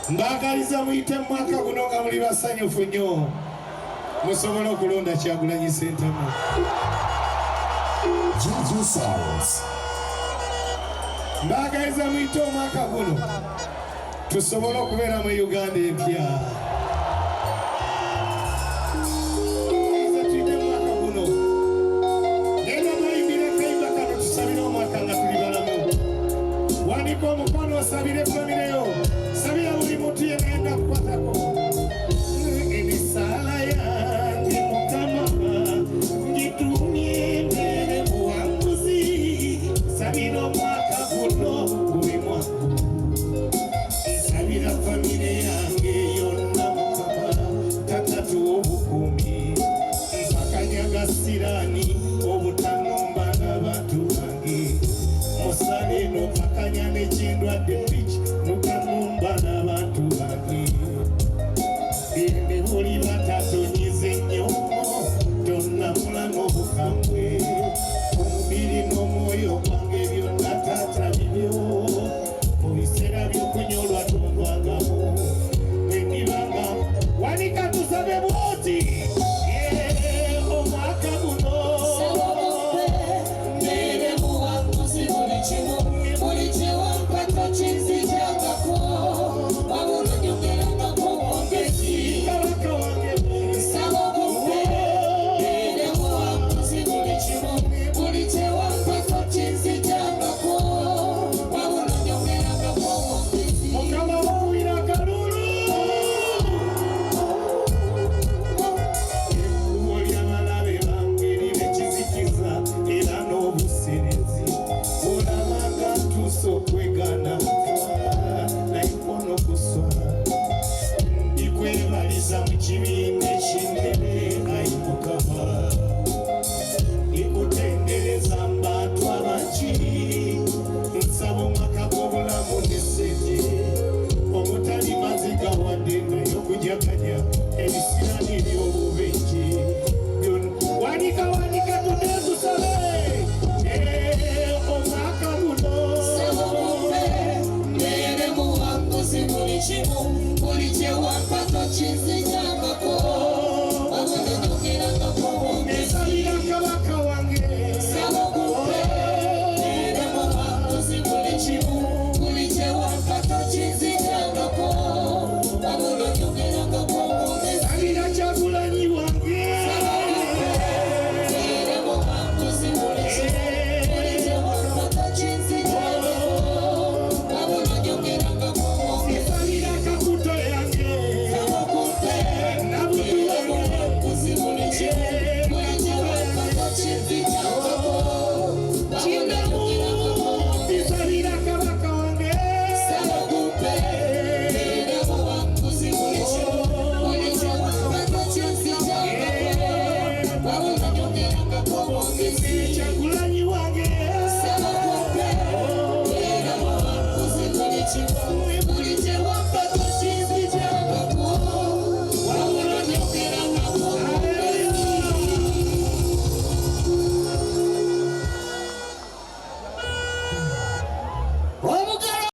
Mbagaliza muite mwaka guno nga muli basanyufu nnyo musobola okulonda Kyagulanyi Ssentamu. Juju Sounds. Mbagaliza muite omwaka guno tusobola okubeera mu Uganda empya. Tuine mwaka guno genda mwayimbira akayimba kano tusabire omwaka nga tuli balamu. Wandika omukono osabire famireyo. Sabira buli muntu yegenda kukwatako. Emisala yange Mukama ngitumye mbere buwanguzi. Sabira omwaka guno buli mwaka. Sabira famire yange yonna Mukama tatatu obukumi. Mpakanyaga sirani obutanumba n'abantu bange. Musale no mpakanya n'ekindwadde piki mukanumba n'abantu bange. Bimbi buli batatonyize nnyo tonnamula n'obukambwe. Omubiri n'omwoyo gwange byonna taata bibyo. Mu biseera by'okunyolwa tondwagamu endibanga wanika tusabe bwoti. Omwaka guno mbere muwanguzi buli kimu buli kiwampa tokizi. Chakula